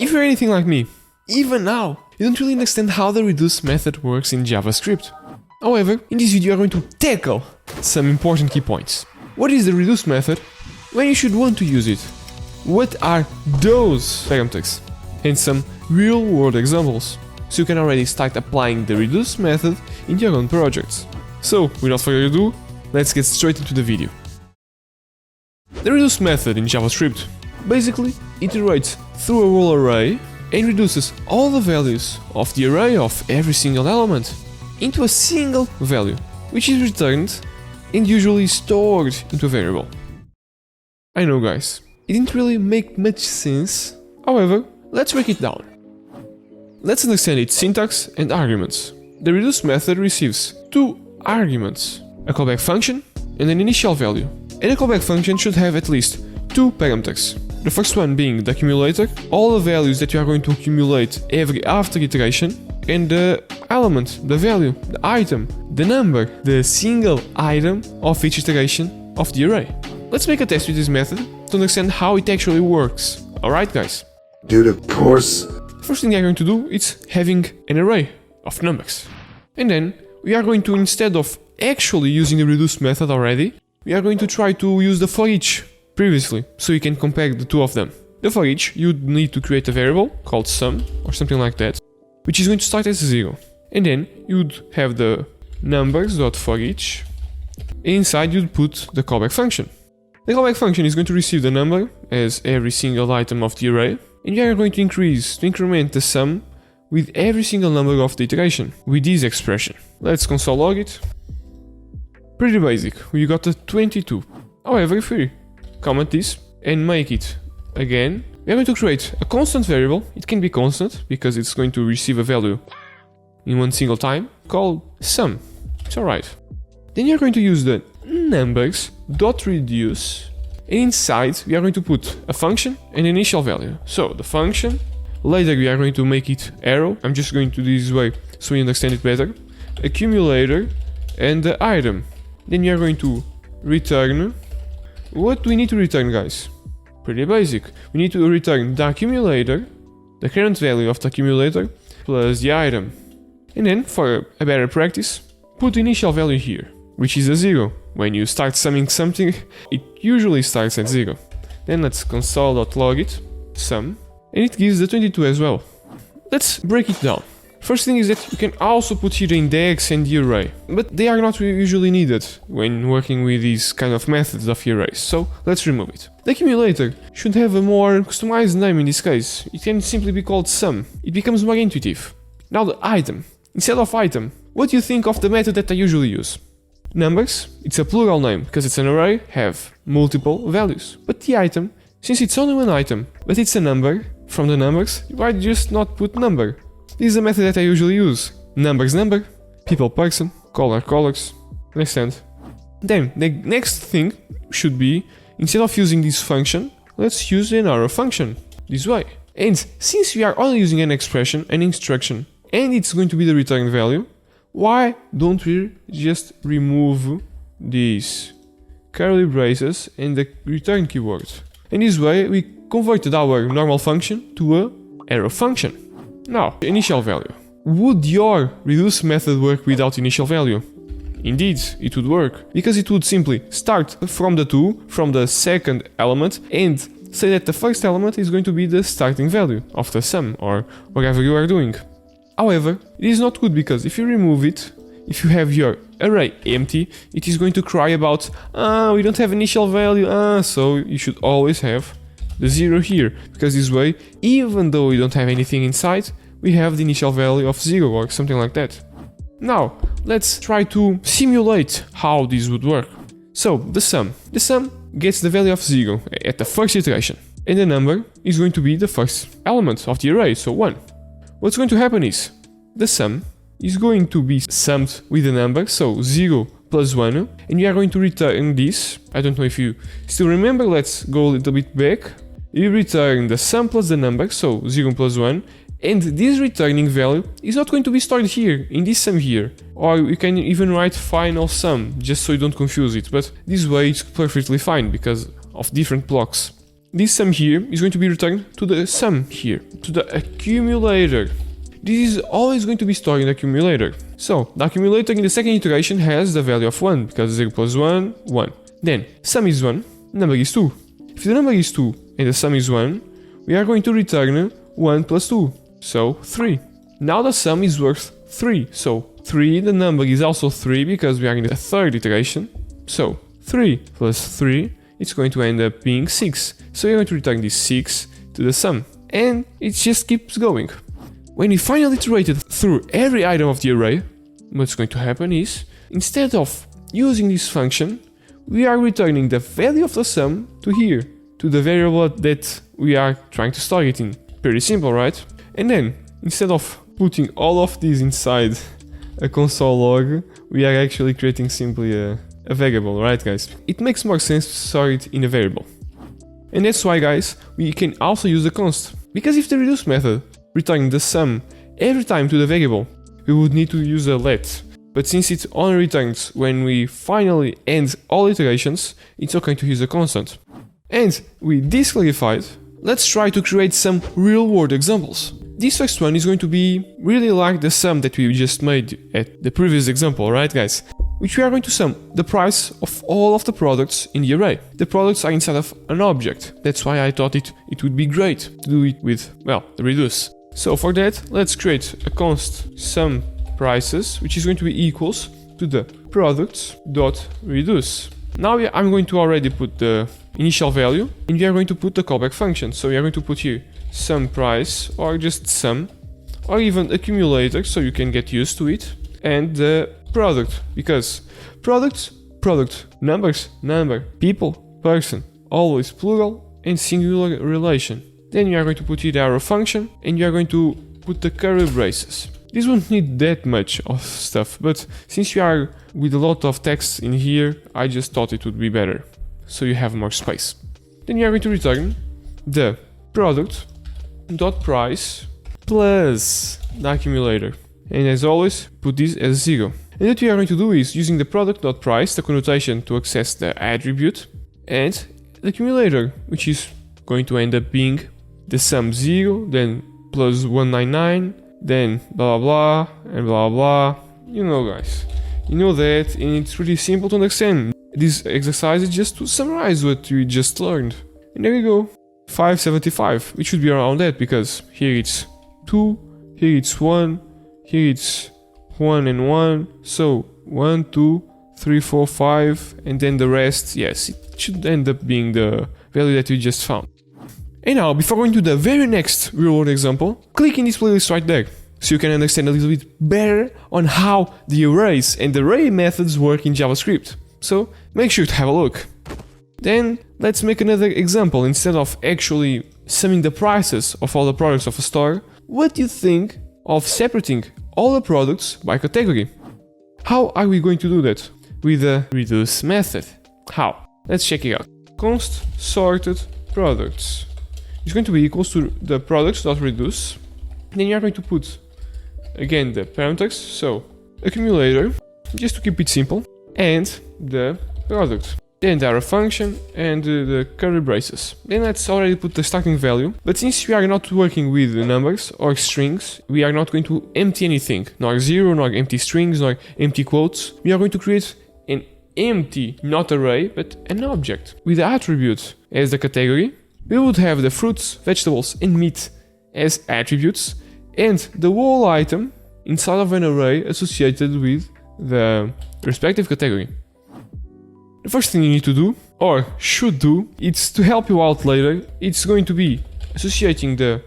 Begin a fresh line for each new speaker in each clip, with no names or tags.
If you're anything like me, even now, you don't really understand how the reduce method works in JavaScript. However, in this video we are going to tackle some important key points. What is the reduce method? When you should want to use it? What are those parameters? And some real-world examples, so you can already start applying the reduce method in your own projects. So, without further ado, let's get straight into the video. The reduce method in JavaScript basically iterates through a whole array and reduces all the values of the array of every single element into a single value, which is returned and usually stored into a variable. I know, guys, it didn't really make much sense. However, let's break it down. Let's understand its syntax and arguments. The reduce method receives two arguments, a callback function and an initial value. And a callback function should have at least two parameters. The first one being the accumulator, all the values that you are going to accumulate every after iteration, and the element, the value, the item, the number, the single item of each iteration of the array. Let's make a test with this method to understand how it actually works. Alright, guys?
Dude, of course.
First thing we are going to do is having an array of numbers. And then we are going to, instead of actually using the reduce method already, we are going to try to use the ForEach previously, so you can compare the two of them. The ForEach, you'd need to create a variable called sum or something like that, which is going to start as 0. And then you'd have the numbers.forEach, and inside you'd put the callback function. The callback function is going to receive the number as every single item of the array, and you are going to increment the sum with every single number of the iteration with this expression. Let's console log it. Pretty basic, we got a 22. However, if we comment this and make it again, we are going to create a constant variable. It can be constant because it's going to receive a value in one single time called sum. It's alright. Then you're going to use the numbers.reduce, and inside we are going to put a function and initial value. So the function, later we are going to make it arrow. I'm just going to do this way so you understand it better. Accumulator and the item. Then you are going to return. What do we need to return, guys? Pretty basic. We need to return the accumulator, the current value of the accumulator, plus the item. And then, for a better practice, put the initial value here, which is a 0. When you start summing something, it usually starts at 0. Then let's console.log it, sum, and it gives the 22 as well. Let's break it down. First thing is that you can also put here the index and the array, but they are not usually needed when working with these kind of methods of arrays, so let's remove it. The accumulator should have a more customized name in this case. It can simply be called sum. It becomes more intuitive. Now the item. Instead of item, what do you think of the method that I usually use? Numbers, it's a plural name because it's an array, have multiple values. But the item, since it's only one item, but it's a number, from the numbers, why just not put number? This is a method that I usually use. Numbers number, people person, color colors, understand? Then the next thing should be, instead of using this function, let's use an arrow function, this way. And since we are only using an expression, an instruction, and it's going to be the return value, why don't we just remove these curly braces and the return keyword? And this way we converted our normal function to a arrow function. Now, initial value. Would your reduce method work without initial value? Indeed, it would work, because it would simply start from the 2, from the second element, and say that the first element is going to be the starting value of the sum, or whatever you are doing. However, it is not good, because if you remove it, if you have your array empty, it is going to cry about, we don't have initial value, so you should always have the 0 here, because this way, even though we don't have anything inside, we have the initial value of 0 or something like that. Now, let's try to simulate how this would work. So, the sum gets the value of 0 at the first iteration, and the number is going to be the first element of the array, so 1. What's going to happen is, the sum is going to be summed with the number, so 0 plus 1, and we are going to return this. I don't know if you still remember, let's go a little bit back. You return the sum plus the number, so 0 plus 1, and this returning value is not going to be stored here, in this sum here, or you can even write final sum, just so you don't confuse it, but this way it's perfectly fine, because of different blocks. this sum here is going to be returned to the sum here, to the accumulator. This is always going to be stored in the accumulator. So the accumulator in the second iteration has the value of 1, because 0 plus 1, 1. Then sum is 1, number is 2. If the number is 2 and the sum is 1, we are going to return 1 plus 2, so 3. Now the sum is worth 3, so 3, the number is also 3 because we are in the third iteration. So 3 plus 3, it's going to end up being 6. So we're going to return this 6 to the sum. And it just keeps going. When we finally iterated through every item of the array, what's going to happen is, instead of using this function, we are returning the value of the sum to here, to the variable that we are trying to store it in. Pretty simple, right? And then, instead of putting all of these inside a console log, we are actually creating simply a variable, right guys? It makes more sense to store it in a variable. And that's why, guys, we can also use the const. Because if the reduce method returning the sum every time to the variable, we would need to use a let. But since it only returns when we finally end all iterations, it's okay to use a constant. And with this clarified, let's try to create some real-world examples. This first one is going to be really like the sum that we just made at the previous example, right guys? Which we are going to sum the price of all of the products in the array. The products are inside of an object. That's why I thought it would be great to do it with, well, the reduce. So for that, let's create a const sum prices, which is going to be equals to the products.reduce. Now I'm going to already put the initial value, and we are going to put the callback function. So we are going to put here sum price, or just sum, or even accumulator, so you can get used to it, and the product, because product, numbers, number, people, person, always plural and singular relation. Then you are going to put here the arrow function, and you are going to put the curly braces. This won't need that much of stuff, but since you are with a lot of text in here, I just thought it would be better, so you have more space. Then you are going to return the product.price plus the accumulator. And as always, put this as 0. And what we are going to do is, using the product.price, the connotation to access the attribute, and the accumulator, which is going to end up being the sum 0, then plus 199, then blah blah blah, and blah blah. You know guys, you know that, and it's really simple to understand. This exercise is just to summarize what we just learned. And there we go, 575, which should be around that, because here it's 2, here it's 1, here it's 1 and 1, so 1, 2, 3, 4, 5, and then the rest, yes, it should end up being the value that we just found. And now, before going to the very next real-world example, click in this playlist right there, so you can understand a little bit better on how the arrays and the array methods work in JavaScript. So, make sure to have a look. Then, let's make another example. Instead of actually summing the prices of all the products of a store, what do you think of separating all the products by category? How are we going to do that? With the reduce method. How? Let's check it out. Const sorted products is going to be equals to the products.reduce. Then you are going to put again the parameters, so accumulator, just to keep it simple, and the product. Then the arrow function and the curly braces. Then let's already put the starting value, but since we are not working with numbers or strings, we are not going to empty anything, nor zero, nor empty strings, nor empty quotes. We are going to create an empty, not array, but an object with the attribute as the category. We would have the fruits, vegetables, and meat as attributes, and the whole item inside of an array associated with the respective category. The first thing you need to do, or should do, it's to help you out later. It's going to be associating the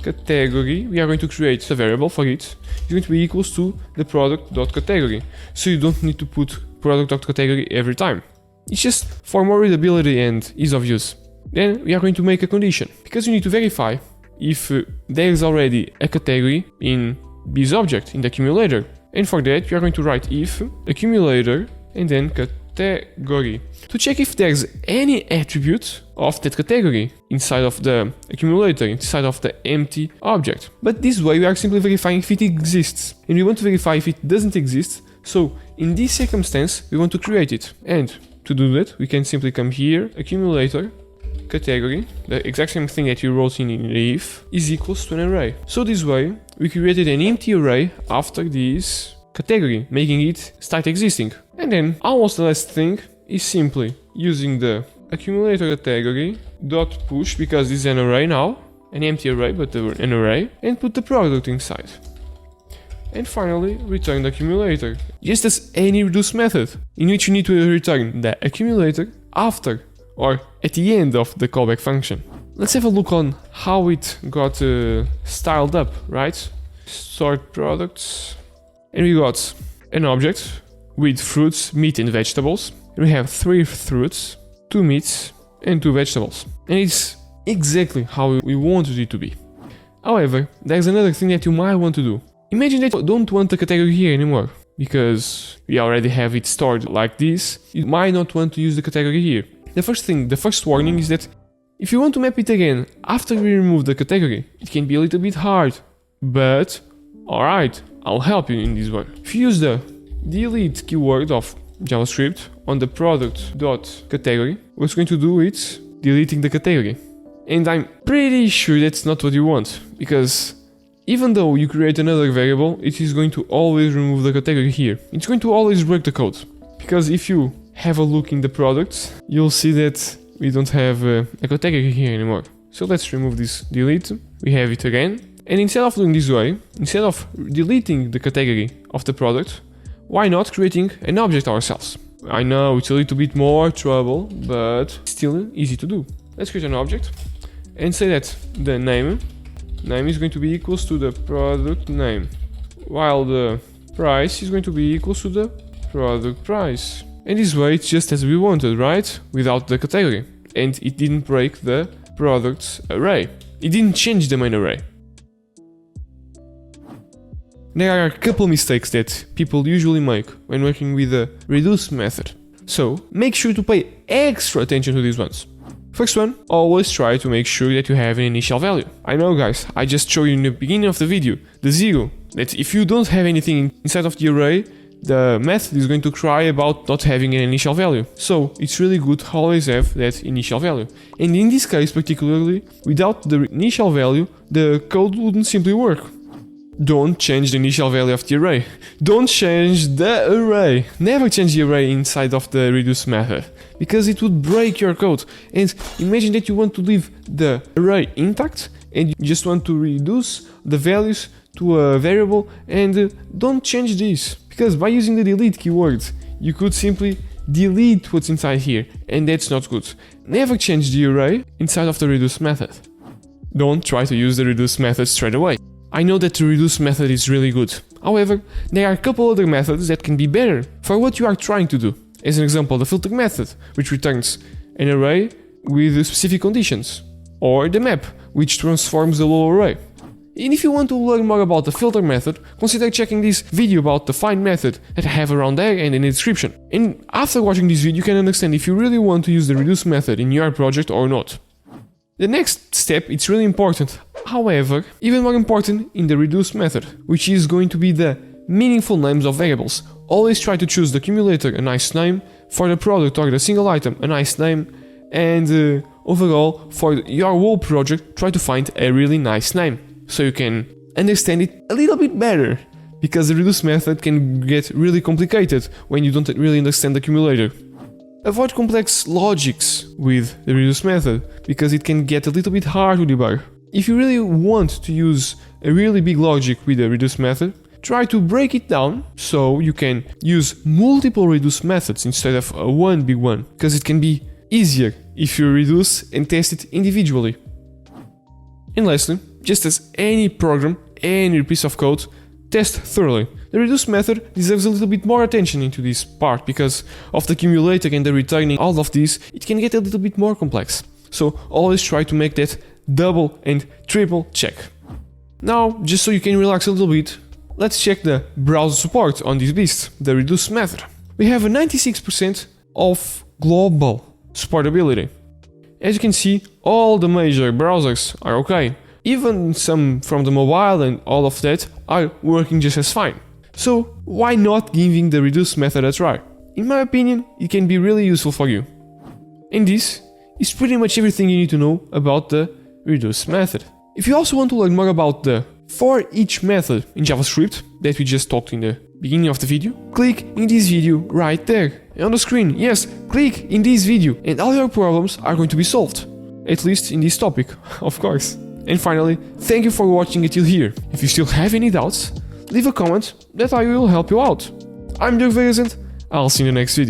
category. We are going to create a variable for it. It's going to be equals to the product.category. So you don't need to put product.category every time. It's just for more readability and ease of use. Then we are going to make a condition, because we need to verify if there is already a category in this object, in the accumulator. And for that, we are going to write if accumulator and then category to check if there's any attribute of that category inside of the accumulator, inside of the empty object. But this way, we are simply verifying if it exists. And we want to verify if it doesn't exist. So in this circumstance, we want to create it. And to do that, we can simply come here, accumulator, category, the exact same thing that you wrote in the if, is equals to an array. So this way, we created an empty array after this category, making it start existing. And then almost the last thing is simply using the accumulator category dot push, because this is an array now, an empty array but an array, and put the product inside. And finally return the accumulator, just as any reduce method, in which you need to return the accumulator after or at the end of the callback function. Let's have a look on how it got styled up, right? Sort products, and we got an object with fruits, meat and vegetables. We have 3 fruits, 2 meats and 2 vegetables, and it's exactly how we wanted it to be. However, there's another thing that you might want to do. Imagine that you don't want the category here anymore, because we already have it stored like this. You might not want to use the category here. The first warning is that if you want to map it again after we remove the category, it can be a little bit hard, but alright, I'll help you in this one. If you use the delete keyword of JavaScript on the product.category, what's going to do is deleting the category. And I'm pretty sure that's not what you want, because even though you create another variable, it is going to always remove the category here. It's going to always break the code, because if you have a look in the products, you'll see that we don't have a category here anymore. So let's remove this delete, we have it again, and instead of doing this way, instead of deleting the category of the product, why not creating an object ourselves? I know it's a little bit more trouble, but still easy to do. Let's create an object and say that the name is going to be equals to the product name, while the price is going to be equals to the product price. And this way it's just as we wanted, right? Without the category. And it didn't break the products array. It didn't change the main array. There are a couple mistakes that people usually make when working with the reduce method. So make sure to pay extra attention to these ones. First one, always try to make sure that you have an initial value. I know guys, I just showed you in the beginning of the video, the 0, that if you don't have anything inside of the array, the method is going to cry about not having an initial value. So it's really good to always have that initial value. And in this case particularly, without the initial value, the code wouldn't simply work. Don't change the initial value of the array. Don't change the array. Never change the array inside of the reduce method, because it would break your code. And imagine that you want to leave the array intact and you just want to reduce the values to a variable, and don't change this, because by using the delete keyword you could simply delete what's inside here, and that's not good. Never change the array inside of the reduce method. Don't try to use the reduce method straight away. I know that the reduce method is really good. However, there are a couple other methods that can be better for what you are trying to do. As an example, the filter method, which returns an array with specific conditions, or the map, which transforms the whole array. And if you want to learn more about the filter method, consider checking this video about the find method that I have around there and in the description. And after watching this video, you can understand if you really want to use the reduce method in your project or not. The next step is really important, however, even more important in the reduce method, which is going to be the meaningful names of variables. Always try to choose the accumulator a nice name, for the product or the single item a nice name, and overall for your whole project try to find a really nice name, so you can understand it a little bit better, because the reduce method can get really complicated when you don't really understand the accumulator. Avoid complex logics with the reduce method, because it can get a little bit hard to debug. If you really want to use a really big logic with the reduce method, try to break it down so you can use multiple reduce methods instead of one big one, because it can be easier if you reduce and test it individually. And lastly, just as any program, any piece of code, test thoroughly. The reduce method deserves a little bit more attention into this part, because of the accumulator and the returning all of this, it can get a little bit more complex. So always try to make that double and triple check. Now, just so you can relax a little bit, let's check the browser support on this beast, the reduce method. We have a 96% of global supportability. As you can see, all the major browsers are okay. Even some from the mobile and all of that are working just as fine. So why not giving the reduce method a try? In my opinion, it can be really useful for you. And this is pretty much everything you need to know about the reduce method. If you also want to learn more about the ForEach method in JavaScript that we just talked in the beginning of the video, click in this video right there on the screen. Yes, click in this video and all your problems are going to be solved. At least in this topic, of course. And finally, thank you for watching until here. If you still have any doubts, leave a comment that I will help you out. I'm Diogo and I'll see you in the next video.